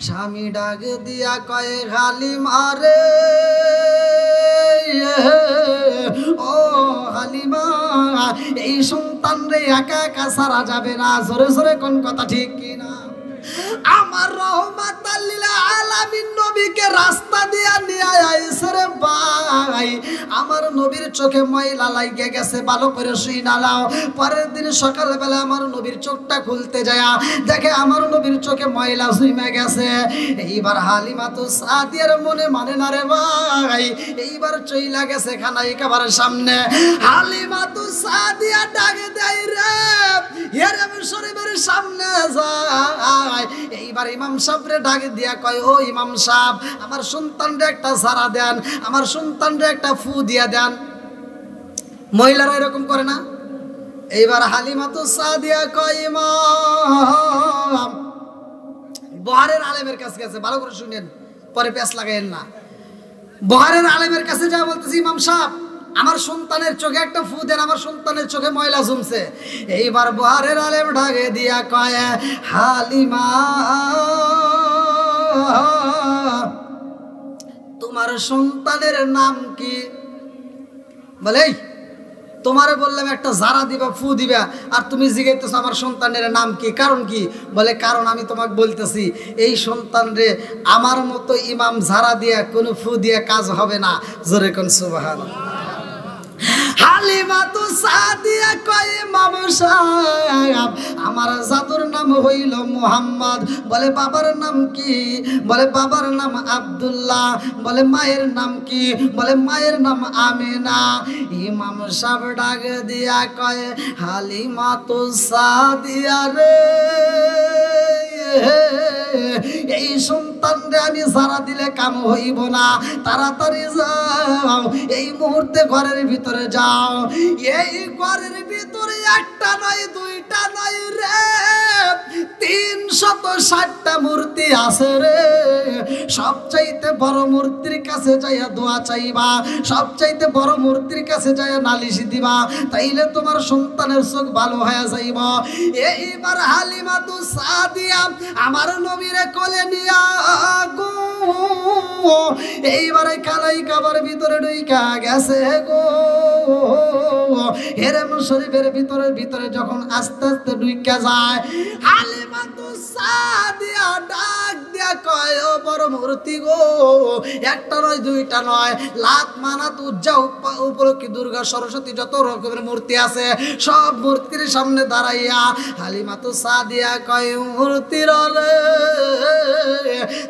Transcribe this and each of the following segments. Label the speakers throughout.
Speaker 1: স্বামী ডাক দিয়া কয়ে হালিমা রে, ও হালিমা এই সন্তান রে একা একা সারা যাবে না। জোরে জোরে কোন কথা ঠিক কিনা? আমার রহমাতাল লিল আলামিন নবীকে রাস্তা দিয়া নিয়ে আইছে রে ভাই। আমার নবীর চোখে ময়লা লাগিয়ে গেছে, ভালো করে শুই নালাও। পরের দিন সকালবেলা আমার নবীর চোখটা খুলতে যায়, দেখে আমার নবীর চোখে ময়লা জমে গেছে। এইবার হালিমা তো সাদিয়ার মনে মানে না রে ভাই, এইবার চইলা গেছে খানাই খাবার সামনে। হালিমা তো সাদিয়া ডাকে দেয় রে, হেরাম শরীফের সামনে যায়। এইবার ইমাম সাহেবরে ডাকে দিয়া কয়, ও ইমাম সাহেব আমার সন্তানরে একটা সারা দেন, আমার সন্তানরে একটা ফু দিয়া দেন। মহিলারা এরকম করে না? এইবার হালিমা তো সাদিয়া কয়, ইমাম বহারের আলেমের কাছে গেছে, ভালো করে শুনেন, পরে পেঁচ লাগাইেন না। বহারের আলেমের কাছে যা বলতেছি, ইমাম সাহেব আমার সন্তানের চোখে একটা ফু দেন, আমার সন্তানের চোখে ময়লা জমছে। এইবার বহারের আলেম ঢাকে দিয়া কয়, হালিমা তোমার সন্তানের নাম কি? বলে তোমারে বললাম একটা জারা দিবা, ফু দিবা, আর তুমি জিজ্ঞাসা আমার সন্তানের নাম কি, কারণ কি? বলে কারণ আমি তোমাকে বলতেছি এই সন্তান রে আমার মতো ইমাম জারা দিয়া কোনো ফু দিয়া কাজ হবে না। জোরে কোন সুবহানাল্লাহ। হালিমা তো সাদিয়া কয়, ইমাম সাহেব আমার জাদুর নাম হইল মুহাম্মদ। বলে বাবার নাম কি? বলে বাবার নাম আব্দুল্লাহ। বলে মায়ের নাম কি? বলে মায়ের নাম আমিনা। ইমাম সাহেব ডাক দিয়া কয়, হালিমা তো সাদিয়া রে এই সন্তানরে আমি সারা দিলে কাম হইব না, তাড়াতাড়ি যাও, এই মুহূর্তে ঘরের ভিতরে যাও। এই ঘরের ভিতরে একটা নয় দুইটা নয় রে, 360টা মূর্তি আছে রে। সবচাইতে বড় মূর্তির কাছে যাইয়া দোয়া চাইবা, সবচাইতে বড় মূর্তির কাছে যাইয়া নালিশ দিবা, তাইলে তোমার সন্তানের চোখ ভালো হয়ে যাইব। এইবার হালিমা তো সাদিয়া আমার নবীরে কোলে নিয়া গো এইবারে খালাই কাবার ভিতরে ঢুইকা গেছে গো। হেরেম শরীফের ভিতরে যখন আস্তে আস্তে ঢুইকা যায়, হালিমা তো সাদিয়া ডাক দিয়া কয়, ও বড় মূর্তি গো, একটা নয় দুইটা নয়, লাত মানাত উজ্জা উপলক্ষে দুর্গা সরস্বতী যত রকমের মূর্তি আছে সব মূর্তির সামনে দাঁড়াইয়া হালিমা তো সাদিয়া কয়, মূর্তির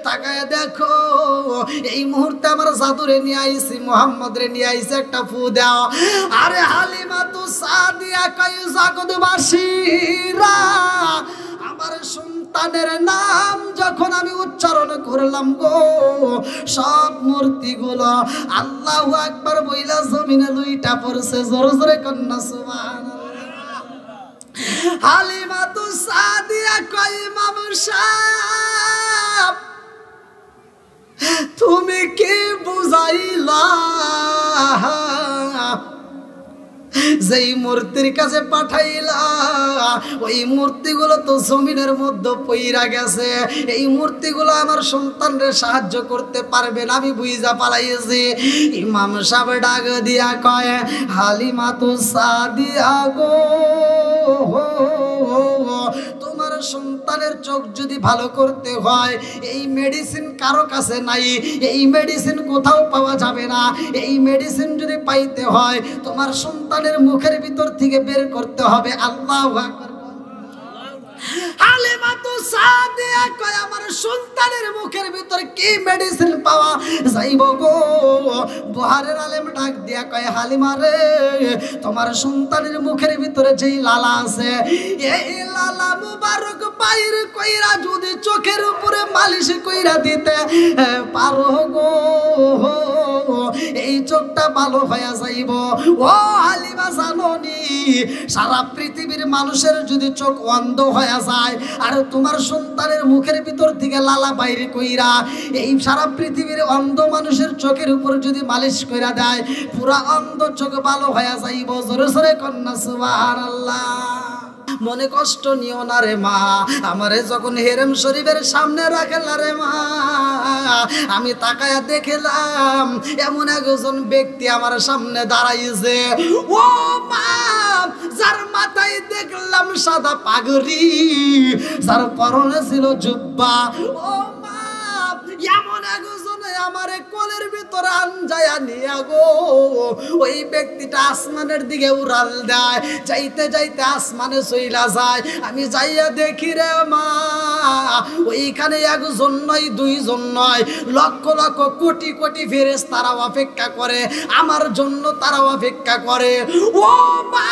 Speaker 1: তাকায় দেখো এই মুহূর্তে আমার জাদুরে নিয়ে আইছি, মোহাম্মদ রে নিয়ে আইছি, একটা ফু দাও। আরে হালিমা তো সাদিয়া কয়, জগৎবাসীরা আমার সন্তানের নাম যখন আমি উচ্চারণ করলাম গো, সব মূর্তিগুলো আল্লাহু আকবার বইলা জমিনে লুইটা পড়ছে। জোরে জোরে কন্যা সুবহানাল্লাহ। হালিমা তো সাদিয়া কয়, ইমাম সাহেব তুমি কি বুঝাইলা? যেই মূর্তির কাছে পাঠাইলা ওই মূর্তিগুলো তো জমিনের মধ্যে পইরা গেছে, এই মূর্তিগুলো আমার সন্তানরে সাহায্য করতে পারবে না, আমি বুঝা পালাইছি। ইমাম সাহেব ডাক দিয়া কয়, হালিমা তো সাদিয়া গো, তোমার সন্তানের চোখ যদি ভালো করতে হয় এই মেডিসিন কারো কাছে নাই, এই মেডিসিন কোথাও পাওয়া যাবে না। এই মেডিসিন যদি পাইতে হয় তোমার সন্তানের মুখের ভিতর থেকে বের করতে হবে আল্লাহু আকবার। হালিমা তো সাদিয়া কয়, আমার সন্তানের মুখের ভিতর কি মেডিসিন পাওয়া যাইব গো? বহারের আলেম ডাক দিয়া কয়, হালিমা রে তোমার সন্তানের মুখের ভিতরে যেই লালা আছে এই লালা মুবারক বাইর কইরা যদি চোখের উপরে মালিশ কইরা দিতে পারো গো, এই চোখটা ভালো হয়ে যাইব। ও হালিমা জানোনি সারা পৃথিবীর মানুষের যদি চোখ অন্ধ হয়ে যায় আর তোমার সন্তানের মুখের ভিতর থেকে লালা বাইরে কইরা এই সারা পৃথিবীর অন্ধ মানুষের চোখের উপর যদি মালিশ কইরা দেয় পুরা অন্ধ চোখ ভালো হয়ে যাইব। জোরে জোরে কন্যা সুবহানাল্লাহ। মনে কষ্ট নিও না রে মা, আমারে যখন হেরেম শরীফের সামনে রাখলা রে মা, আমি তাকায়া দেখলাম এমন একজন ব্যক্তি আমার সামনে দাঁড়াইছে। ও মা, যার মাথায় দেখলাম সাদা পাগড়ি, যার পরনে ছিল জুব্বা। ও মা, এমন একজনে আমারে কোলের ভিতরে আনজায়া নিয়া গো, ওই ব্যক্তিটা আসমানের দিকে উড়াল দেয়, যাইতে যাইতে আসমানে চইলা যায়। আমি যাইয়া দেখি রে মা, ওইখানে একজন নয়, দুইজন নয়, লক্ষ লক্ষ কোটি কোটি ফেরেশতা তারাও অপেক্ষা করে, আমার জন্য তারাও অপেক্ষা করে। ও মা,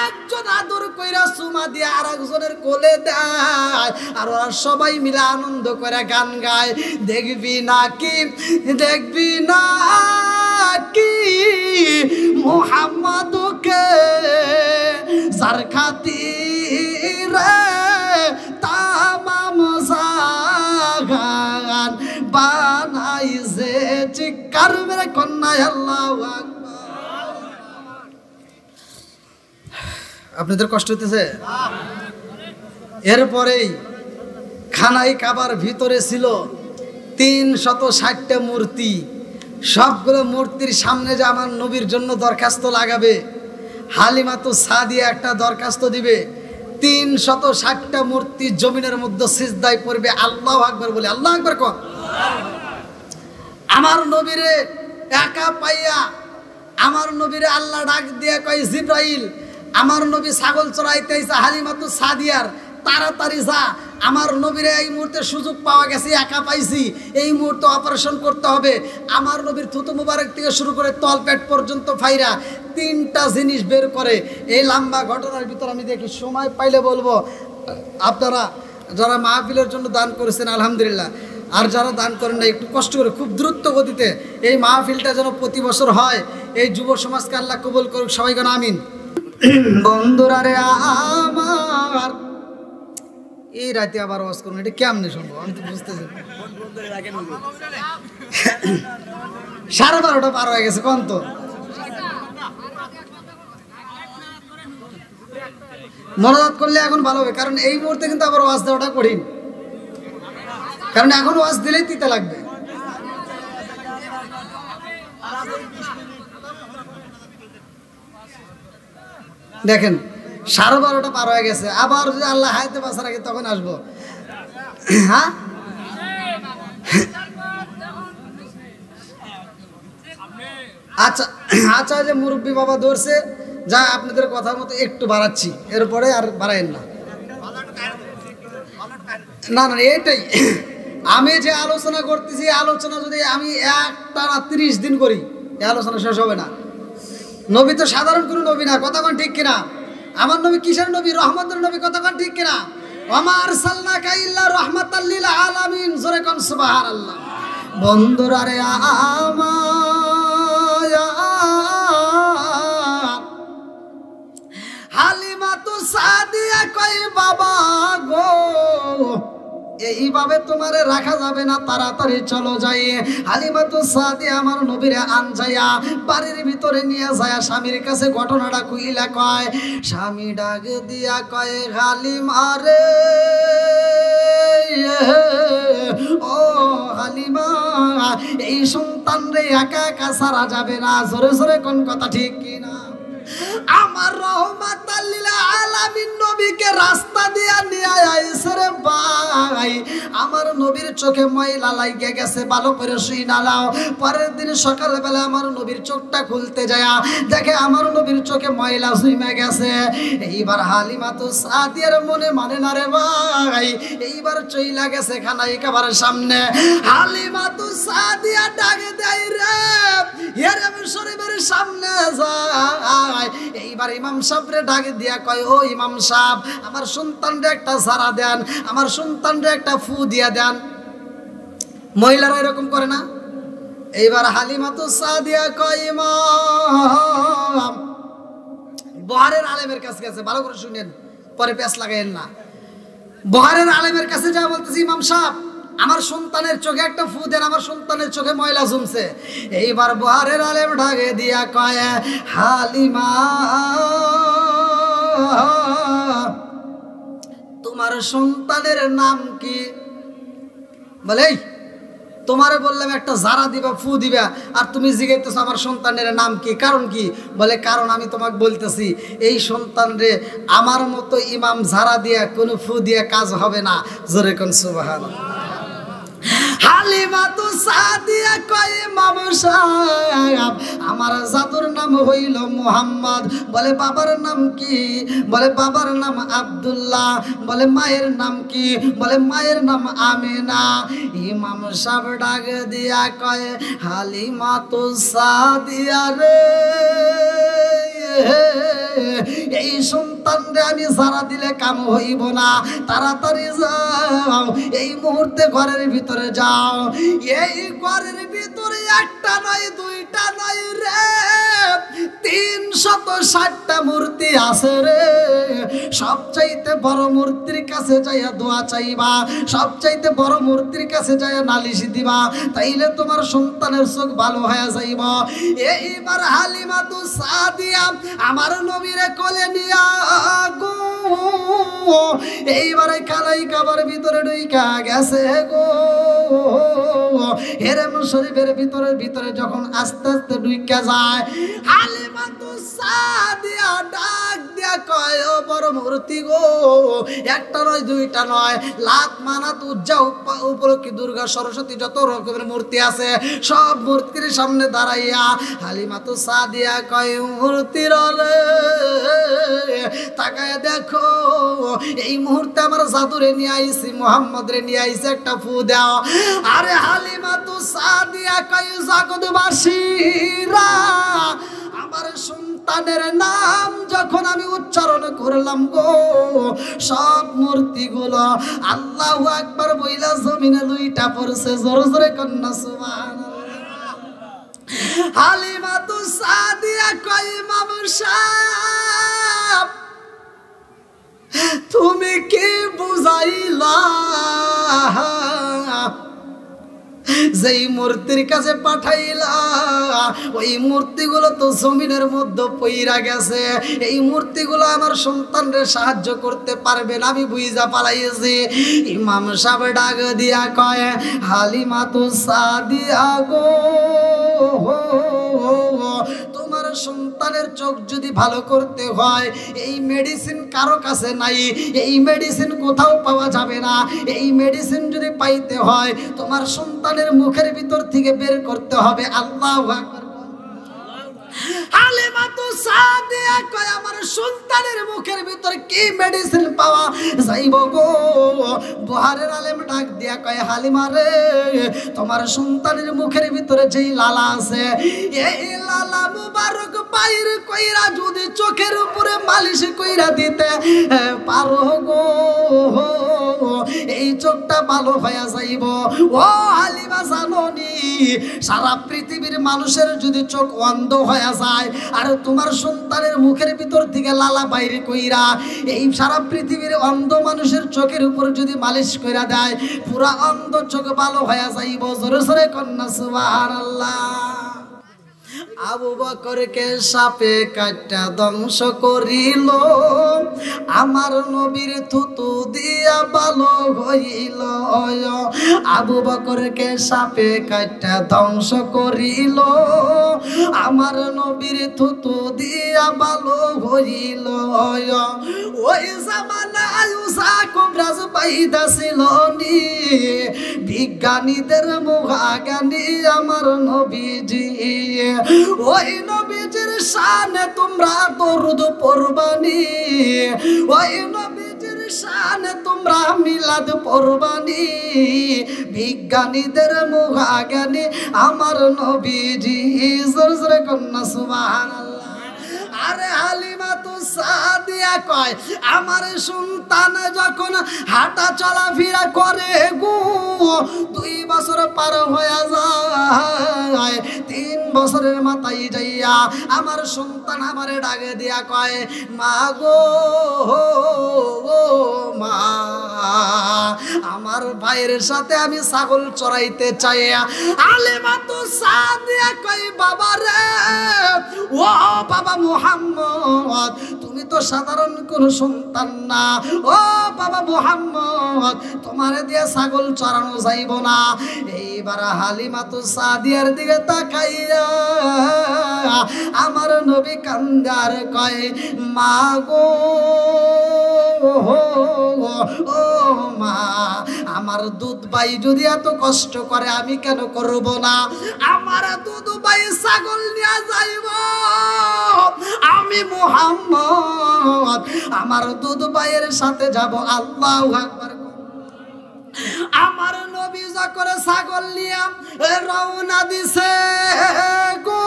Speaker 1: একজন আদর কইরা চুমা দিয়ে আর একজনের কোলে দেয়, আর ওরা সবাই মিলে আনন্দ করে গান গায়। দেখবি নাকি, দেখবি না কি মুহাম্মাদকে যার খাতিরে তামাম জাহান বানাইছে, চিৎকার মেরে কন্যা আল্লাহু আকবার। আপনাদের কষ্ট হতেছে? এরপরেই খানাই কাবার ভিতরে ছিল 360টা মূর্তি। সবগুলো মূর্তির সামনে যে আমার নবীর জন্য দরখাস্ত লাগাবে, হালিমাতু সাদিয়া একটা দরখাস্ত দিবে। 360টা মূর্তি জমিনের মধ্যে সিজদায় পড়বে, আল্লাহু আকবার বলে। আল্লাহু আকবার কর। আমার নবীরে একা পাইয়া আমার নবীরে আল্লাহ ডাক দিয়া কয়, জিব্রাইল, আমার নবী ছাগল চড়াইতে আইছে হালিমাতু সাদিয়ার, তাড়াতাড়ি যা। আমার নবীরে এই মুহূর্তে সুযোগ পাওয়া গেছে, একা পাইছি, এই মুহূর্তে অপারেশন করতে হবে। আমার নবীর থুতু মুবারক থেকে শুরু করে তলপেট পর্যন্ত ফাইরা 3টা জিনিস বের করে। এই লম্বা ঘটনার ভিতর আমি দেখি, সময় পাইলে বলবো। আপনারা যারা মাহফিলের জন্য দান করেছেন আলহামদুলিল্লাহ, আর যারা দান করেন না একটু কষ্ট করে খুব দ্রুত গতিতে এই মাহফিলটা যেন প্রতি বছর হয়। এই যুব সমাজকে আল্লাহ কবুল করুক, সবাই কেন আমিন। বন্ধুরা রে আমার, এই রাতে আবার ওয়াজ করুন, এটা কেমনে শুনবো আমি তো বুঝতেছি। 12:30 পার হয়ে গেছে, কোন তো মনোজাত করলে এখন ভালো হবে, কারণ এই মুহূর্তে কিন্তু আবার ওয়াজ দেওয়াটা কঠিন, কারণ এখন ওয়াজ দিলেই তিতা লাগবে। দেখেন 12:30 পার হয়ে গেছে, আবার যদি আল্লাহ হায়াতে বাঁচা রাখে তখন আসবো। হ্যাঁ, আচ্ছা আচ্ছা, যে মুরব্বী বাবা ধরছে, যা আপনাদের কথার মতো একটু বাড়াচ্ছি, এরপরে আর বাড়াইন না। না না, এটাই আমি যে আলোচনা করতেছি, আলোচনা যদি আমি একটানা 30 দিন করি, এই আলোচনা শেষ হবে না। নবী তো সাধারণ কোনো নবী না, কতক্ষণ ঠিক কিনা? আমার নবী কিসের নবী? রহমতের নবী, কতক্ষণ ঠিক কিনা? ওমা আরসালনাকা ইল্লা রাহমাতাল লিল আলামিন, জোরে কোন সুবহানাল্লাহ। বন্ধুরা রে আমার, হালিমাতু সাদিয়া কয়, বাবা গো, এইভাবে তোমারে রাখা যাবে না, তাড়াতাড়ি চলো যাই। হালিমাতু সাদিয়া আমার নবীরে আনজাইয়া বাড়ির ভিতরে নিয়ে যায়, স্বামীর কাছে ঘটনাটা কইলা কয়। স্বামী ডাক দিয়া কয়, হালিমা রে, ও হালিমা, এই সন্তান রে একা একা ছাড়া যাবে না, জোরে জোরে কোন কথা ঠিক কিনা? আমার রহমাতাল লিল আলামিন নবীকে রাস্তা দিয়া নিয়ে আইছে রে ভাই। আমার নবীর চোখে ময়লা লাগিয়ে গেছে, ভালো করে শুই নালাও। পরের দিন সকালবেলা আমার নবীর চোখটা খুলতে যায়, দেখে আমার নবীর চোখে ময়লা জমে গেছে। এইবার হালিমাতু সাদিয়ার মনে মানে না রে ভাই, এইবার চইলা গেছে খানাই কাবার সামনে। হালিমাতু সাদিয়া ডাকে দেয় রে, হেরেম শরীফের সামনে যায়। এইবার ইমাম সাহেবরে ডাকে দিয়া কয়, ও ইমাম সাহেব, আমার সন্তানরে একটা সারা দেন, আমার সন্তানরে একটা ফু দিয়া দেন। মহিলারা এরকম করে না? এইবার হালিমাতু সাদিয়া কয়, ইমাম, বহারের আলেমের কাছে গেছে, ভালো করে শুনেন, পরে পেঁচ লাগাইেন না। বহারের আলেমের কাছে যা বলতেছি, ইমাম সাহেব, আমার সন্তানের চোখে একটা ফু দেন, আমার সন্তানের চোখে ময়লা জমছে। এইবার বহারের আলেম ঢাকে দিয়া কয়, হালিমা তোমার সন্তানের নাম কি? বলে এই তোমারে বললাম একটা জারা দিবা, ফু দিবা, আর তুমি জিজ্ঞাসা আমার সন্তানের নাম কি, কারণ কি? বলে কারণ আমি তোমাকে বলতেছি এই সন্তান রে আমার মতো ইমাম জারা দিয়া কোনো ফু দিয়া কাজ হবে না। জোরে কোন সুবহানাল্লাহ। হালিমাতু সাদিয়া কয় ইমাম সাহেব আমার জাদুর নাম হইল মুহাম্মদ। বলে বাবার নাম কি? বলে বাবার নাম আব্দুল্লাহ। বলে মায়ের নাম কি? বলে মায়ের নাম আমিনা। ইমাম সাহেব ডাক দিয়া কয় হালিমাতু সাদিয়া রে, এই সন্তান রে আমি সারা দিলে কাম হইব না, তাড়াতাড়ি যাও, এই মুহূর্তে ঘরের ভিতরে যাও। এই ঘরের ভিতরে একটা নয় দুইটা নয় রে, 360টা মূর্তি আছে রে। সবচাইতে বড় মূর্তির কাছে যাইয়া দোয়া চাইবা, সবচাইতে বড় মূর্তির কাছে যাইয়া নালিশ দিবা, তাইলে তোমার সন্তানের চোখ ভালো হয়ে যাইব। এইবার হালিমাতু সাদিয়া আমার নবীরে কোলে নিয়া গো এইবারে কালাই কাবার ভিতরে ঢুইকা গেছে গো। হেরেম শরীফের ভিতরে যখন আস্তে আস্তে ঢুইকা যায়, হালিমাতু সাদিয়া ডাক দিয়া কয় ও বড় মূর্তি গো, একটা নয় দুইটা নয়, লাত মানাত উজ্জা উপলক্ষী দুর্গা সরস্বতী যত রকমের মূর্তি আছে সব মূর্তির সামনে দাঁড়াইয়া হালিমাতু সাদিয়া কয় মূর্তির তাকায় দেখো এই মুহূর্তে আমার জাদুরে নিয়ে আইছি, মুহাম্মদ রে নিয়ে আইছি, একটা ফু দাও। আরে হালিমাতু সাদিয়া কয় জগৎবাসীরা আমার সন্তানের নাম যখন আমি উচ্চারণ করলাম গো, সব মূর্তিগুলো আল্লাহু আকবার বইলা জমিনে লুইটা পড়ছে। জোরে জোরে কন্যা সুবহানাল্লাহ। হালিমাতু সাদিয়া কয় ইমাম সাহেব তুমি কি বুঝাইলা যেই মূর্তির কাছে পাঠাইলা ওই মূর্তিগুলো তো জমিনের মধ্যে পইরা গেছে, এই মূর্তিগুলো আমার সন্তানরে সাহায্য করতে পারবে না, আমি বুঝা পালাইছি। ইমাম সাহেব ডাক দিয়া কয় হালিমাতু সাদিয়া গো, তোমার সন্তানের চোখ যদি ভালো করতে হয় এই মেডিসিন কারো কাছে নাই, এই মেডিসিন কোথাও পাওয়া যাবে না। এই মেডিসিন যদি পাইতে হয় তোমার সন্তানের মুখের ভিতর থেকে বের করতে হবে আল্লাহু আকবার। হালিমাতু সাদিয়া কয় আমার সন্তানের মুখের ভিতর কি মেডিসিন পাওয়া যাইব গো? বুহারের আলেম ডাক দিয়া কয় হালিমা রে, তোমার সন্তানের মুখের ভিতরে যেই লালা আছে এই লালা মুবারক বাইর কইরা যদি চোখের উপরে মালিশ কইরা দিতে পারো গো, এই চোখটা ভালো হয়ে যাইব। ও হালিমা জানোনি সারা পৃথিবীর মানুষের যদি চোখ অন্ধ হয়ে যায় আর তোমার সন্তানের মুখের ভিতর থেকে লালা বাইরে কইরা এই সারা পৃথিবীর অন্ধ মানুষের চোখের উপর যদি মালিশ কইরা দেয় পুরা অন্ধ চোখ ভালো হয়ে যাইব। জোরে জোরে কন্যা সুবহানাল্লাহ। আবু বকরকে সাপে কাটা ধ্বংস করিল, আমার নবীর থুতু দিয়া ভালো হইল। আবু বকরকে সাপে কাটা ধ্বংস করিল, আমার নবীর থুতু দিয়া ভালো হইল। ওই জামানায় উষা কবরাজ পাইতাছিল নি, বিজ্ঞানীদের মুখাজ্ঞানী আমার নবীজি। ওই নবীজির শানে তোমরা দরুদ পড়বানি, ওই নবীজির শানে তোমরা মিলাদ পড়বানি, বিজ্ঞানীদের মুখাজ্ঞানী আমার নবীজি। জোরে জোরে কন্যা সুবহানাল্লাহ। আরে হালিমাতু সাদিয়া কয় আমার সন্তান যখন হাঁটা চলাফেরা করে গো 2 বছর পার হয়ে যায়, 3 বছরের মাথায় যাইয়া আমার সন্তান আমারে ডাকে দিয়া কয় মা গো মা, আমার ভাইয়ের সাথে আমি ছাগল চড়াইতে চাই। হালিমাতু সাদিয়া কয় বাবা রে, ও বাবা মুহাম্মদ তুমি তো সাধারণ কোন সন্তান না। ও বাবা মুহাম্মদ, তোমার দিয়ে ছাগল চড়ানো যাইব না। এইবার হালিমাতু সাদিয়ার দিকে তাকাইয়া আমার নবী কান্দার কয়, মা গো, ও মা, আমার দুধ ভাই যদি এত কষ্ট করে আমি কেন করব না? আমার দুধ ভাই ছাগল নিয়ে যাইব, আমি মুহাম্মদ আমার দুধ ভাইয়ের সাথে যাব। আল্লাহু আকবার। আমার নবী যা করে ছাগল নিয়ে রওনা দিছে গো,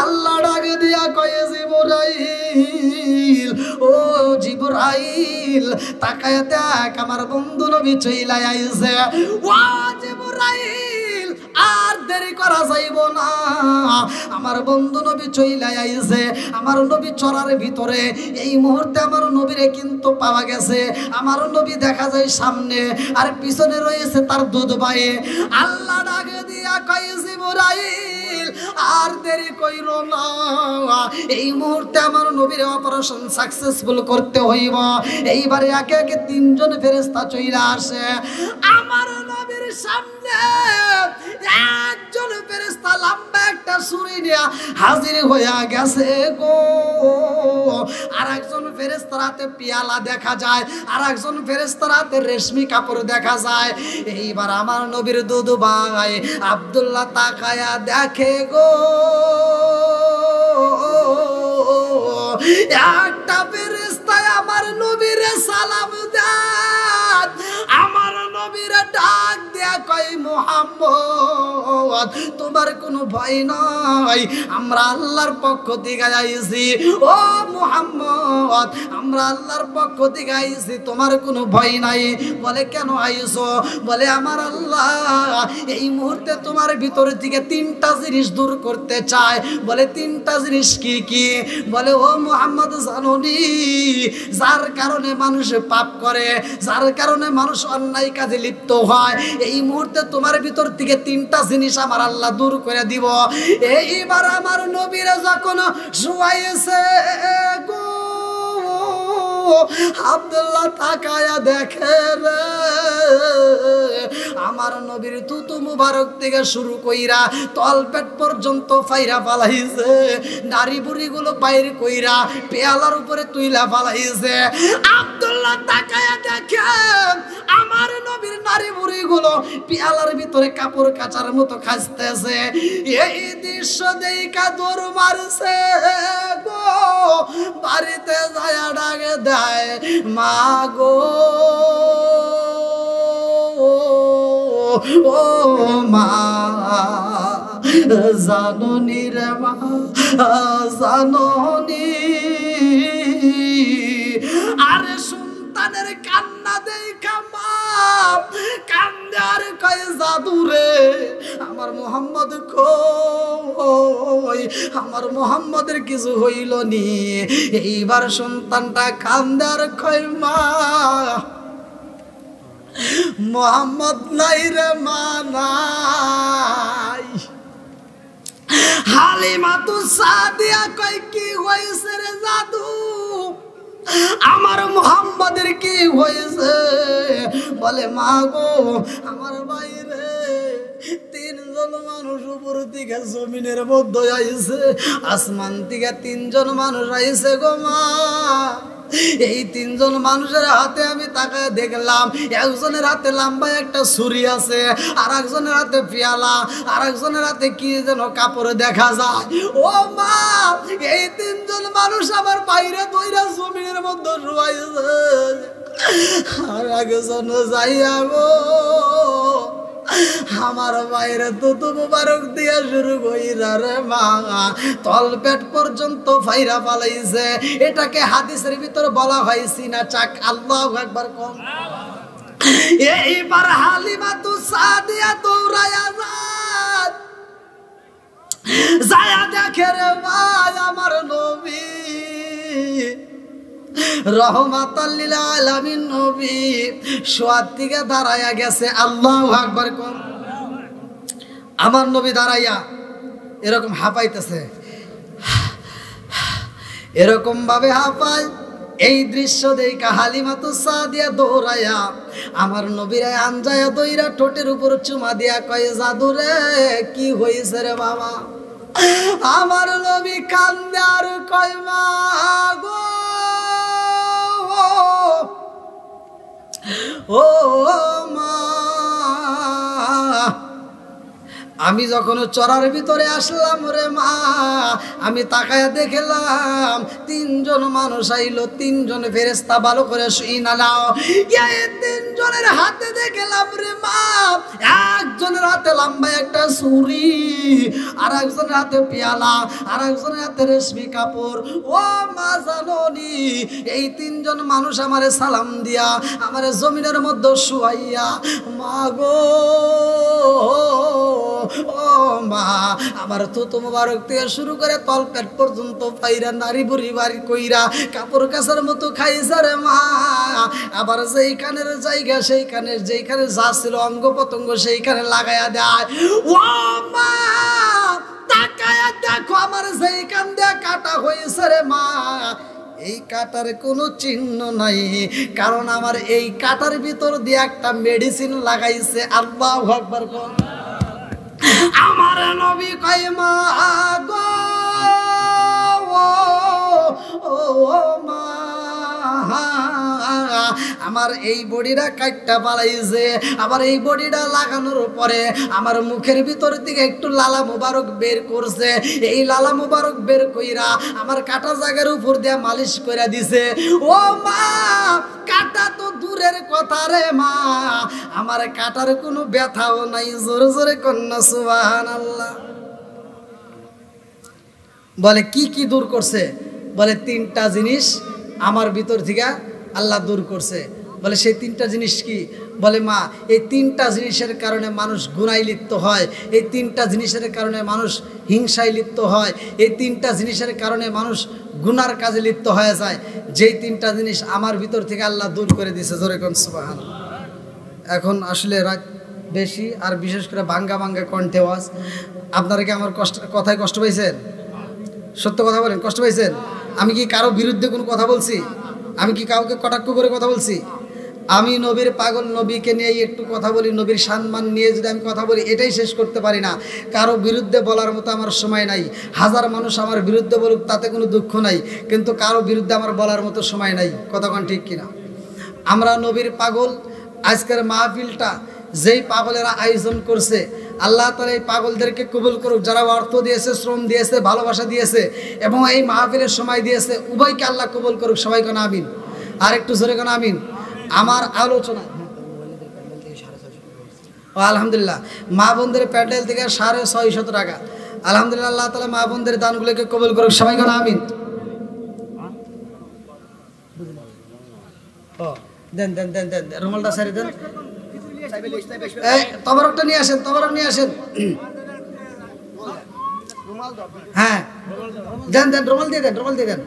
Speaker 1: আল্লাহ ডাকে দিয়া কয়ে, জিবরাইল, ও জিবরাইল, তাকায় দেখ আমার বন্ধু নবী চইলা আইছে। ও জিবরাইল, আর দেরি করা যাইব না, আমার বন্ধু নবী চইলা আইছে। আমার নবী চড়ার ভিতরে এই মুহূর্তে আমার নবীরে কিন্তু পাওয়া গেছে। আমার নবী দেখা যায় সামনে, আর পিছনে রয়েছে তার দুধ ভাই। আল্লাহ ডাকে দিয়া কয়, জিবরাইল, আর দেরি কইরো না, এই মুহূর্তে আমার নবীর অপারেশন সাকসেসফুল করতে হইব। এইবারে একে একে তিনজন ফেরেশতা চইলা আসে। আমার নবীর সামনে একজন ফেরেশতা লম্বা একটা ছুরি নিয়ে হাজির হইয়া গেছে গো। আর একজন ফেরেশতার হাতে পিয়ালা দেখা যায়, আর একজন ফেরেশতার হাতে রেশমি কাপড় দেখা যায়। এইবার আমার নবীর দুধ ভাই আব্দুল্লাহ তাকায়া দেখে গো, একটা ফেরেশতা আমার নবীরে সালাম দেয়। আমার নবীরে ডাক দেয়া কয়, মুহাম্মদ, তোমার কোনো ভয় নাই, আমরা আল্লাহর পক্ষ থেকে আইছি। ও মুহাম্মদ, আমরা আল্লাহর পক্ষ থেকে আইছি, তোমার কোনো ভয় নাই। বলে, কেন আইছো? বলে, আমার আল্লাহ এই মুহূর্তে তোমার ভিতর থেকে তিনটা জিনিস দূর করতে চায়। বলে, তিনটা জিনিস কি কি? বলে, ও মুহাম্মদ, জানোনি যার কারণে মানুষ পাপ করে, যার কারণে মানুষ অন্যায় কাজে লিপ্ত হয়, এই মুহূর্তে তোমার ভিতর থেকে তিনটা জিনিস আমার আল্লাহ দূর করে দিব। এইবার আমার নবীরা যখন শুয়াইছে গো, আব্দুল্লাহ তাকায়া দেখে রে, আমার নবীর তুতু মুবারক থেকে শুরু কইরা তলপেট পর্যন্ত ফাইরা ফালাইছে, নারী বুড়ি গুলো বাইরে কইরা পেয়ালার উপরে তুইলা ফালাইছে। আব্দুল্লাহ তাকায়া দেখে আমার নবীর নারী বুড়ি গুলো পেয়ালার ভিতরে কাপড় কাচার মতো খাসতেছে। এই দৃশ্য দেখা দৌড় মারছে গো, বাড়িতে যায় ডাকে দেয়, মা গো, ও মা, জাননি রে মা, জাননি। আরে সন্তানের কান্না দেখা মা কান্দে, আর কয়, জাদু রে, আমার মোহাম্মদ কই, আমার মোহাম্মদের কিছু হইল নি। এইবার সন্তানটা কান্দে আর কয়, মা, মোহাম্মদ নাই রে মা, নাই। হালিমাতু সাদিয়া কয়, কি হইছে রে জাদু, আমার মোহাম্মদের কি হয়েছে? বলে, মা গো, আমার বাইরে তিনজন মানুষ উপর থেকে জমিনের মধ্যে আইছে, আসমান থেকে তিনজন মানুষ আইছে গো মা। এই তিনজন মানুষের হাতে আমি তাকায় দেখলাম, একজনের হাতে লম্বা একটা ছুরি আছে, আর একজনের হাতে পেয়ালা, আর একজনের হাতে কি যেন কাপড় দেখা যায়। ও মা, এই তিনজন মানুষ আমার বাইরে দইরা জমিনের মধ্যে শুয়াইছে, আর একজন যাইয়া গো আমার বাইরে তুতু মুবারক দিয়া শুরু কইরা রে মা তলপেট পর্যন্ত ফাইরা ফালাইছে। এটাকে হাদিসের ভিতর বলা হয় সিনা চাক। আল্লাহু আকবার কোন। এইবার হালিমাতু সাদিয়া দৌড়ায়া যায় দেখে রে ভাই আমার নবী রহমাতাল লিল আলামিন নবী শোয়ার থেকে দাঁড়ায়া গেছে। আল্লাহু আকবার কোন। আমার নবী দাঁড়াইয়া এরকম হাঁপাইতেছে, এরকম ভাবে হাঁপায়। এই দৃশ্য দেখা হালিমাতু সাদিয়া দৌড়ায়া আমার নবীরা আনজায়া দইরা ঠোঁটের উপর চুমা দিয়া কয় জাদু রে কি হইছে রে বাবা। আমার নবী কান্দে আর কয় মা গো ও মা, আমি যখন চরার ভিতরে আসলাম রে মা, আমি তাকায়া দেখলাম তিনজন মানুষ আইলো, তিনজন ফেরেশতা ভালো করে শুই না নাও। এই তিনজনের হাতে দেখলাম রে মা, একজনের হাতে লম্বা একটা ছুরি, আর একজনের হাতে পেয়ালা, আর একজনের হাতে রেশমি কাপড়। ও মা জাননি এই তিনজন মানুষ আমারে সালাম দিয়া আমারে জমিনের মধ্যে শুয়াইয়া মা গো ও মা, আমার থুতু মোবারক থেকে শুরু করে তল পেট পর্যন্ত পাইরা নারী বুড়ি বাড়ি কইরা কাপড় কাচার মতো খাইছে রে মা। আবার যেইখানের জায়গা সেইখানের যেইখানে যা ছিল অঙ্গ প্রত্যঙ্গ সেইখানে লাগাইয়া দেয়। ও মা তাকায়া দেখো আমার যেইখান দিয়ে কাটা হয়েছে রে মা, এই কাটার কোনো চিহ্ন নাই, কারণ আমার এই কাটার ভিতর দিয়ে একটা মেডিসিন লাগাইছে। আল্লাহু আকবার। আমার নবী কয় মা গো ও মা, আমার এই বডিটা কাটটা পালাইছে। আবার এই বডিটা লাগানোর পরে আমার মুখের ভিতর থেকে একটু লালা মোবারক বের করছে। এই লালা মোবারক বের কইরা আমার কাটা জায়গার উপর দিয়ে মালিশ কইরা দিছে। ও মা কাটা তো দূরের কথা রে মা, আমার কাটার কোনো ব্যথাও নাই। জোরে জোরে কন্যা সুবহানাল্লাহ। বলে কি কি দূর করছে? বলে তিনটা জিনিস আমার ভিতর থেকে আল্লাহ দূর করছে। বলে সেই তিনটা জিনিস কি? বলে মা এই তিনটা জিনিসের কারণে মানুষ গুনায় লিপ্ত হয়, এই তিনটা জিনিসের কারণে মানুষ হিংসায় লিপ্ত হয়, এই তিনটা জিনিসের কারণে মানুষ গুনার কাজে লিপ্ত হয়ে যায়। যেই তিনটা জিনিস আমার ভিতর থেকে আল্লাহ দূর করে দিয়েছে। জোরে কোন সুবহানাল্লাহ। এখন আসলে রাত বেশি, আর বিশেষ করে ভাঙ্গা ভাঙ্গা কণ্ঠে ওয়াজ। আপনারা কি আমার কথায় কষ্ট পাইছেন? সত্য কথা বলেন, কষ্ট পাইছেন? আমি কি কারো বিরুদ্ধে কোনো কথা বলছি? আমি কি কাউকে কটাক্ষ করে কথা বলছি? আমি নবীর পাগল, নবীকে নিয়ে একটু কথা বলি, নবীর সম্মান নিয়ে যদি আমি কথা বলি এটাই শেষ করতে পারি না। কারো বিরুদ্ধে বলার মতো আমার সময় নাই। হাজার মানুষ আমার বিরুদ্ধে বলুক তাতে কোনো দুঃখ নাই, কিন্তু কারো বিরুদ্ধে আমার বলার মতো সময় নাই। কতক্ষণ ঠিক কিনা? আমরা নবীর পাগল। আজকের মাহফিলটা যেই পাগলেরা আয়োজন করছে আল্লাহ তাআলা এই পাগলদেরকে কবুল করুক, যারা অর্থ দিয়েছে, শ্রম দিয়েছে, ভালোবাসা দিয়েছে এবং এই মাহফিলের সময় দিয়েছে, উভয়কে আল্লাহ কবুল করুক। সবাই কেন আমিন? আর একটু জোরে কেন আমিন? আমার আলোচনা আলহামদুলিল্লাহ মা বোনদের প্যান্ডেল থেকে 650 টাকা। আলহামদুলিল্লাহ আল্লাহ তাআলা মা বোনদের দানগুলোকে কবুল করুক। সবাই কেন আমিন? দেন দেন দেন দেন রুমালটা সারি দেন। এই তবরকটা নিয়ে আসেন, তবরক নিয়ে আসেন। হ্যাঁ দেন দেন, রুমাল দিয়ে দেন, রুমাল দিয়ে দেন।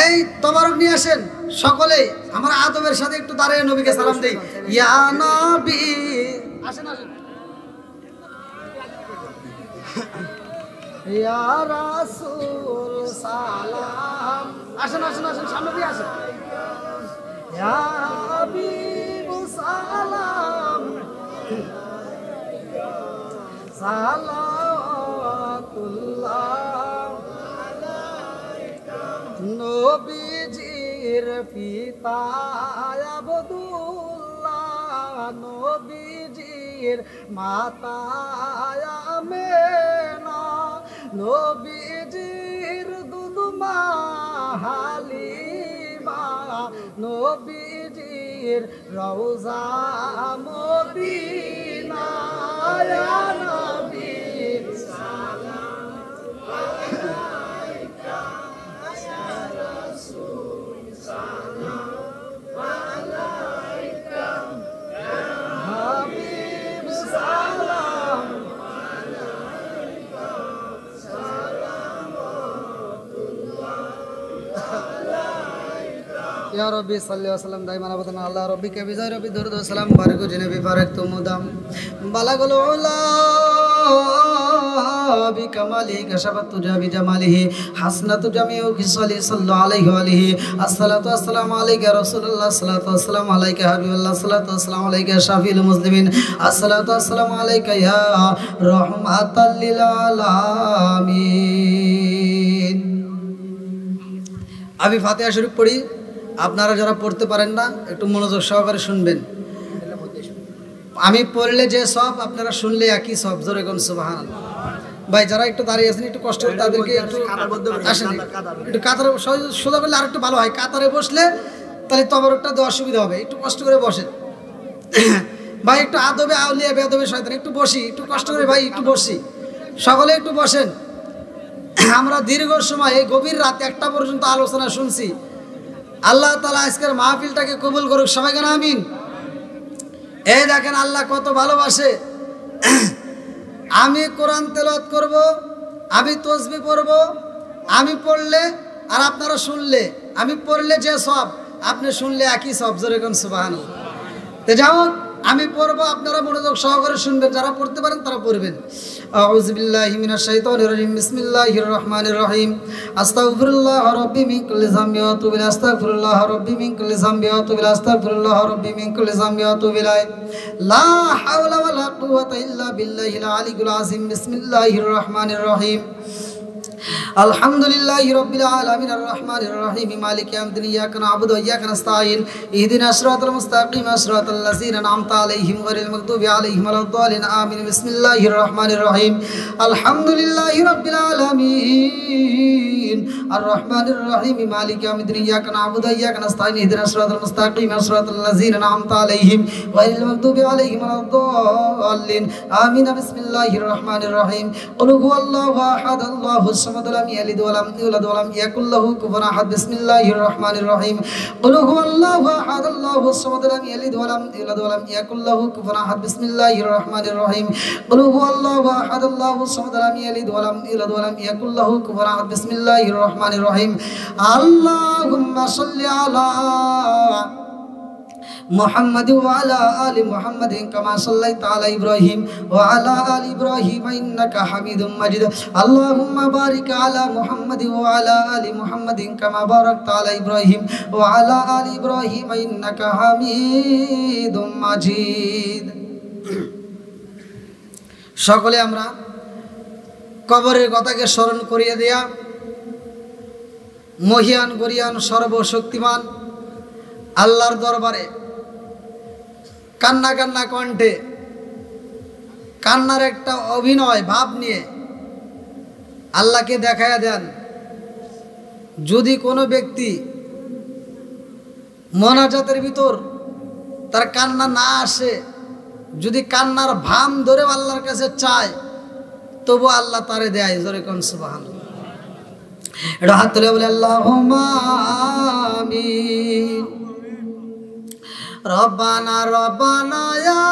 Speaker 1: এই তবরক নিয়ে আসেন সকলে। আমার আদবের সাথে একটু দাঁড়িয়ে নবীকে সালাম দেই। ইয়া নবী আসেন আসেন। ইয়া রাসূল সালাম। আসেন আসেন আসেন, সামনে দিয়ে আসেন। ইয়া হাবিব সালাম সালাতুল্লাহ নবীজির পিতা আব্দুল্লাহ, নবীজির মাতা আমেনা, নবীজির দুধমা হালিমা, নবীজির রওজা মদিনা। ইয়া নবী সালাম আলাইকা, ইয়া রাসূল সালাম আলাইকা, ইয়া হাবিব সালাম আলাইকা, সালামুল্লাহ আলাইকা। ইয়া রব্বি সাল্লি ওয়া সাল্লাম দাইমান আবাদান আল্লাহ রব্বিকা বিজাই রব্বি দুরুদ ওয়া সালাম বারিকু জিনাবি বারাকতু মুদাম বালাগুল উলা বিকামালিহি কাশাফাত তুজা বিজামালিহি হাসনাতু জামিউ খিসালি সাল্লাল্লাহু আলাইহি ওয়া আলিহি আসসালাতু ওয়াসসালামু আলাইকা রাসূলুল্লাহ সাল্লাতু ওয়াসসালামু আলাইকা হাবিবাল্লাহ সাল্লাতু ওয়াসসালামু আলাইকা শাফিউল মুসলিমিন আসসালাতু ওয়াসসালামু আলাইকা ইয়া রাহমাতাল লিল আলামিন। আমি ফাতিহা শরীফ পড়ি, আপনারা যারা পড়তে পারেন না একটু মনোযোগ সহকারে শুনবেন। আমি পড়লে যে সব, আপনারা শুনলে একই সব। জোরে কোন সুবহানাল্লাহ। ভাই যারা একটু দাঁড়িয়ে আছেন একটু কষ্ট করে তাদেরকে একটু আসেন, একটু কাতারে সোজা করলে আর একটু ভালো হয়। কাতারে বসলে তাহলে তবরকটা দেওয়া অসুবিধা হবে, একটু কষ্ট করে বসেন। ভাই একটু আদবে আউলিয়া বেদবে শয়তান, একটু বসি, একটু কষ্ট করে ভাই একটু বসি, সকলে একটু বসেন। আমরা দীর্ঘ সময় এই গভীর রাত 1টা পর্যন্ত আলোচনা শুনছি। আল্লাহ তাআলা আজকের মাহফিলটাকে কবুল করুক, সবাই কেন আমিন। এই দেখেন আল্লাহ কত ভালোবাসে। আমি কোরআন তেলাওয়াত করব, আমি তাসবিহ পড়ব, আমি পড়লে আর আপনারা শুনলে, আমি পড়লে যে সব, আপনি শুনলে একই সব। জোরে কোন সুবহানাল্লাহ। তো যাও আমি পড়ব, আপনারা মনোযোগ সহকারে শুনবেন, যারা পড়তে পারেন তারা পড়বেন। আউযু বিল্লাহি মিনাশ শাইতানির রাজিম বিসমিল্লাহির রহমানির রহিম আস্তাগফিরুল্লাহ রাব্বি মিন কুল্লি যামবি ওয়া আতুবু ইলাইহি আস্তাগফিরুল্লাহ রাব্বি মিন কুল্লি যামবি ওয়া আতুবু ইলাইহি আস্তাগফিরুল্লাহ রাব্বি মিন কুল্লি যামবি ওয়া আতুবু ইলাইহি লা হাওলা ওয়া লা কুওয়াতা ইল্লা বিল্লাহিল আলিয়্যিল আযীম বিসমিল্লাহির রহমানির রহিম আলহামদুলিল্লাহি রাব্বিল আলামিন আর রহমানির রহিম মালিকি ইয়াউমিদ্দিন ইয়াকা না'বুদু ওয়া ইয়াকা নাস্তাঈন ইহদিনাস সিরাতাল মুস্তাকিম সিরাতাল লাযিনা আন'আমতা আলাইহিম গায়রিল মাগদুবি আলাইহিম ওয়ালাদ-দাল্লিন আমিন বিসমিল্লাহির রহমানির রহিম আলহামদুলিল্লাহি রাব্বিল আলামিন আর রহমানির রহিম মালিকি ইয়াউমিদ্দিন ইয়াকা না'বুদু ওয়া ইয়াকা নাস্তাঈন ইহদিনাস সিরাতাল মুস্তাকিম সিরাতাল লাযিনা আন'আমতা আলাইহিম গায়রিল মাগদুবি আলাইহিম ওয়ালাদ-দাল্লিন আমিন বিসমিল্লাহির রহমানির রহিম কুল হুয়াল্লাহু আহাদ আল্লাহুস সামাদ লাম ইয়ালিদ ওয়া লাম ইউলাদ ওয়া লাম ইয়াকুল লাহু কুফুওয়ান আহাদ বিসমিল্লাহির রহমানির রহিম কুল হুয়াল্লাহু আহাদ আল্লাহুস সামাদ লাম ইয়ালিদ ওয়া লাম ইউলাদ ওয়া লাম ইয়াকুল লাহু কুফুওয়ান আহাদ বিসমিল্লাহির রহমানির রহিম কুল হুয়াল্লাহু আহাদ আল্লাহুস সামাদ লাম ইয়ালিদ ওয়া লাম ইউলাদ ওয়া লাম ইয়াকুল লাহু কুফুওয়ান আহাদ বিসমিল্লাহির রহমানির রহিম আল্লাহুম্মা সাল্লি আলা محمد وعلى آل محمد كما صليت على إبراهيم وعلى آل إبراهيم إنك حميد مجيد اللهم بارك على محمد وعلى آل محمد كما باركت على إبراهيم وعلى آل إبراهيم إنك حميد مجيد সকলে আমরা কবরের কথাকে স্মরণ করিয়ে দেয়া মহিয়ান গরিয়ান সর্বশক্তিমান আল্লাহর দরবারে কান্না কান্না কণ্ঠে, কান্নার একটা অভিনয় ভাব নিয়ে আল্লাহকে দেখায়া দেন। যদি কোনো ব্যক্তি মোনাজাতের ভিতর তার কান্না না আসে, যদি কান্নার ভাম ধরে আল্লাহর কাছে চায়, তবু আল্লাহ তারে দেয়। জোরে কোন সুবহানাল্লাহ। এটা হাত তুলে বলে আল্লাহুম্মা আমিন। রব্বানা রব্বানা ইয়া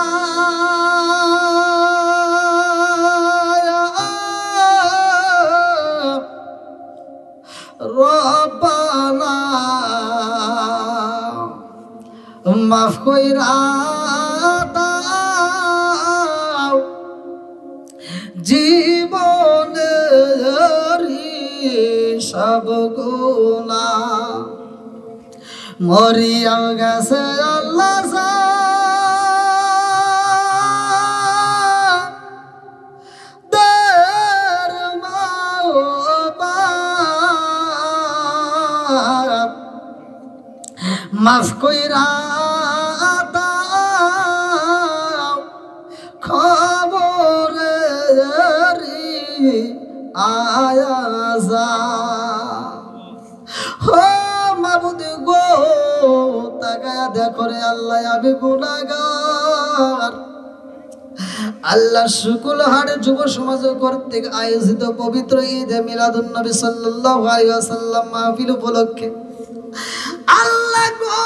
Speaker 1: রব্বানা মাফ কইরা দাও জীবনের সব গুনাহ মরিয়া গেছে আল্লাহ দের মাফ কইরা দাও খবরের আয়াজা গো তাকায়া দেখো রে আল্লাহ আমি গুনাহগার। আল্লাহ শুকুলহাটের যুব সমাজ কর্তৃক আয়োজিত পবিত্র ঈদে মিলাদুন নবী সাল্লাল্লাহু আলাইহি ওয়াসাল্লাম মাহফিল উপলক্ষে আল্লাহ গো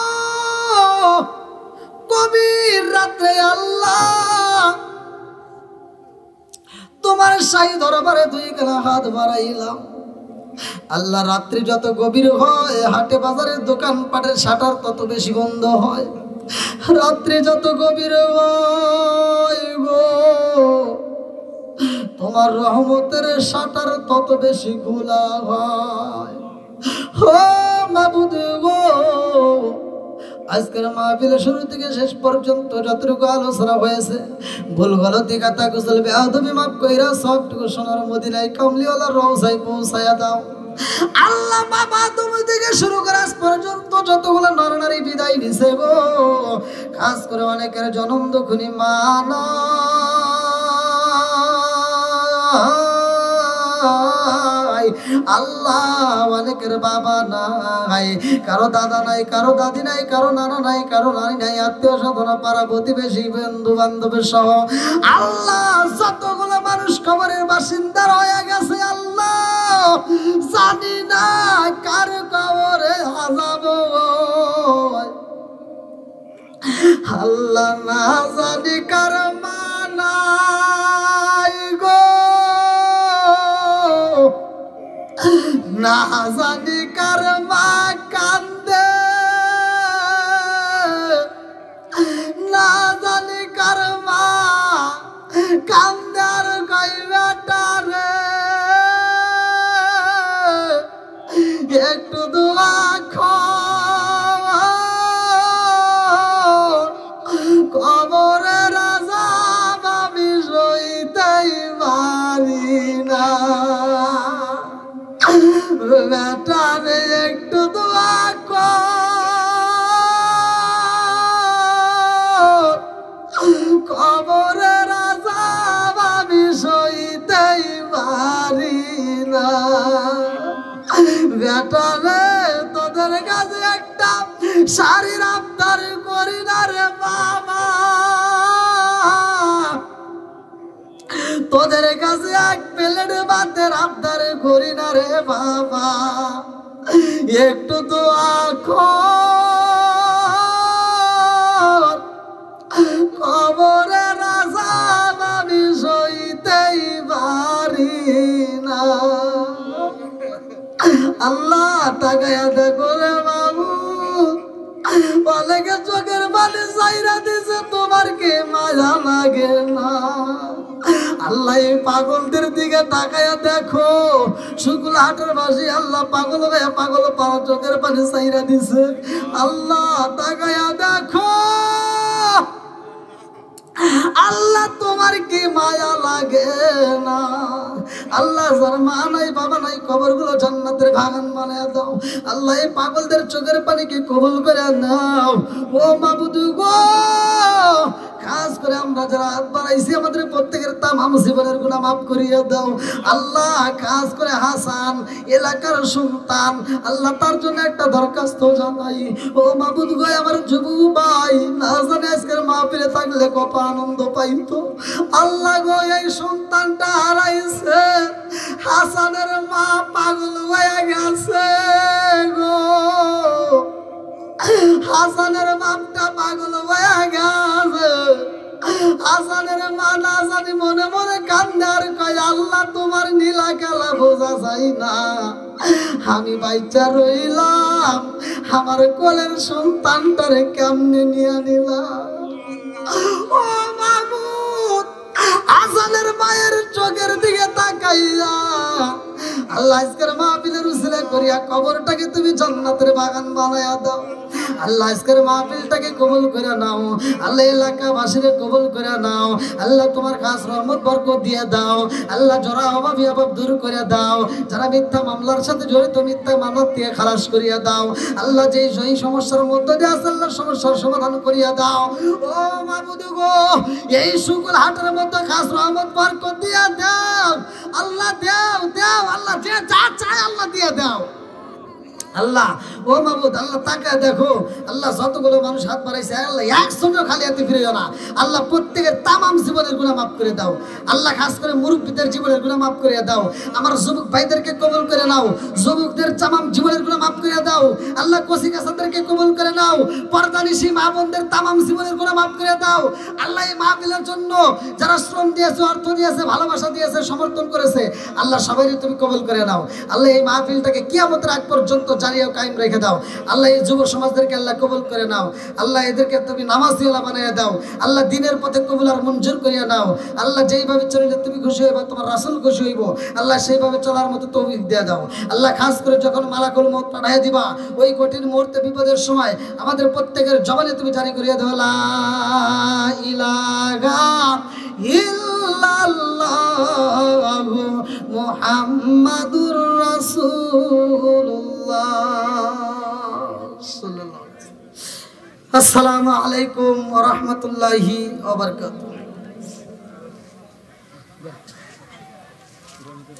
Speaker 1: গভীর রাতে আল্লাহ তোমার শাহী দরবারে দুই খানা হাত বাড়াইলাম। আল্লাহ রাত্রি যত গভীর হয়, হাটে বাজারের দোকান পাটের শাটার তত বেশি বন্ধ হয়। রাত্রি যত গভীর হয় গো, তোমার তোমার রহমতের শাটার তত বেশি খোলা হয়। ও মাবুদ গো, আজকের মাহফিলের শুরু থেকে শেষ পর্যন্ত যতটুকু আলোচনা হয়েছে, ভুল গলতি কাতা কুশল বেয়াদবি মাফ কইরা সবটুকু সোনার মদিনায় কামলিওয়ালার রওজায় পৌঁছায়া দাও। আল্লাহ বাবা, তুমি থেকে শুরু করে আজ পর্যন্ত যতগুলো নরনারী বিদায় নিছে গো, খাস করে অনেকের জনম দুঃখনী মা নাই, আল্লাহ অনেকের বাবা নাই, কারো দাদা নাই, কারো দাদি নাই, কারো নানা নাই, কারো নানি নাই, আত্মীয় স্বজন পাড়া প্রতিবেশী বন্ধু বান্ধবের সহ আল্লাহ যতগুলো মানুষ কবরের বাসিন্দার হয়ে গেছে, আল্লাহ জানি না কার কবরে আযাব, আল্লাহ না জানি কার মা নাই গো, না জানি কার মা কান্দে, না জানি কার মা কান্দে আর কই বেটারে একটু দোয়া কবরের আযাব আমি সইতেই পারি না, বেটারে একটু দোয়া কবরের আযাব আমি সইতেই পারি না, বেটারে তোদের কাছে একটা শাড়ির আবদার করি না রে বাবা, তোদের কাছে এক প্লেট ভাতের আবদার করি না রে বাবা, একটু দোয়া কর কবরের আযাব আমি সইতেই পারি না। আল্লাহ তাকায়া দেখো রে বাবু, অনেকে চোখের পানি চাইরা দিছে, তোমার কে মায়া লাগে না? আল্লাহ এই পাগলদের দিকে তাকায়া দেখো, শুকুল হাটের বাসী আল্লাহ পাগল হয়ে পাগল পাওয়া চোখের পানি চাইরা দিছে, আল্লাহ তাকায়া দেখো, আল্লাহ তোমার কি মায়া লাগে না? আল্লাহ যার মা নাই বাবা নাই, কবরগুলো জান্নাতের বাগান বানায় দাও। আল্লাহ এই পাগলদের চোখের পানিকে কবুল করে নাও। ও মাবুদ গো, খাস করে আমরা যারা হাত বাড়াইছি আমাদের প্রত্যেকের তামাম জীবনের গুনাহ মাফ করিয়ে দাও। আল্লাহ খাস করে হাসান এলাকার সন্তান, আল্লাহ তার জন্য একটা দরখাস্ত জানাই। ও মাবুদ গো, আমার যুবক ভাই না জানে আজকের মাহফিলে থাকলে কত আনন্দ পাইতো। আল্লাহ গো, এই সন্তানটা হারাইছে, হাসানের মা পাগল হয়ে গেছে গো, হাসানের বাপটা পাগল হয়ে গেছে, হাসানের মা না জানি মনে মনে কান্দে আর কয়, আল্লাহ তোমার নীলা খেলা বোঝা যায় না, আমি বাচ্চা রইলাম, আমার কোলের সন্তানটারে কেমনে নিয়ে নিলাম। ও মাবুদ, হাসানের মায়ের চোখের দিকে তাকাইয়া আল্লাহ আজকের মাহফিলের উসিলা করিয়া কবরটাকে তুমি জান্নাতের বাগান বানায়া দাও। আল্লাহ আজকের মাহফিলটাকে কবুল করে নাও। আল্লাহ এলাকাবাসীকে কবুল করে নাও। আল্লাহ তোমার খাস রহমত বরকত দিয়ে দাও। আল্লাহ যারা অভাবী অভাব দূর করে দাও, যারা মিথ্যা মামলার সাথে জড়িত মিথ্যা মামলা দিয়ে খালাস করিয়া দাও। আল্লাহ যেই সমস্যার মধ্যে দিয়ে আছে আল্লাহ সমস্যার সমাধান করিয়া দাও। ও মাবুদ গো, এই শুকুল হাটের মধ্যে খাস রহমত বরকত দিয়ে দাও। আল্লাহ দাও দাও, আল্লাহ যে যা চায় আল্লাহ দিয়ে দাও। আল্লাহ ও মাবুদ, আল্লাহ তাকায় দেখো, আল্লাহ যতগুলো মানুষ হাত বাড়াইছে আল্লাহ একসঙ্গে খালি হাতে ফিরে না। আল্লাহ প্রত্যেকের তামাম জীবনের গুনাহ মাফ করে দাও। আল্লাহ খাস করে মুরব্বীদের জীবনের গুনাহ মাফ করে দাও। আমার যুবক ভাইদেরকে কবুল করে নাও। যুবকদের তামাম জীবনের গুনাহ মাফ করে দাও। আল্লাহ কচি কাচাদেরকে কবুল করে নাও। পর্দানিশী মা বোনদের তামাম জীবনের গুনাহ মাফ করে দাও। আল্লাহ এই মাহফিলের জন্য যারা শ্রম দিয়েছে, অর্থ দিয়েছে, ভালোবাসা দিয়েছে, সমর্থন করেছে, আল্লাহ সবাই তুমি কবুল করে নাও। আল্লাহ এই মাহফিলটাকে কিয়ামতের আগ পর্যন্ত জারি ও কায়েম রেখে দাও আল্লাহ। এই যুব সমাজদেরকে আল্লাহ কবুল করে নাও আল্লাহ। এদেরকে তুমি নামাজিওয়ালা বানিয়ে দাও আল্লাহ। দিনের পথে কবুল আর মঞ্জুর করিয়া নাও আল্লাহ। যেইভাবে চলিলে তুমি খুশি হইবা, তোমার রাসূল খুশি হইব আল্লাহ, সেইভাবে চলার মতো তৌফিক দিয়ে দাও আল্লাহ। খাস করে যখন মালাকুল মউত পাঠিয়ে দিবা, ওই কঠিন মুহূর্তে বিপদের সময় আমাদের প্রত্যেকের জবানে তুমি জারি করিয়া দাও লা ইলাহা ইল্লাল্লাহু মুহাম্মাদুর রাসূলুল্লাহ সাল্লাল্লাহু আলাইহি ওয়াসাল্লাম। আসসালামু আলাইকুম ওয়া রাহমাতুল্লাহি ওয়া বারাকাতুহু।
Speaker 2: বন্ধু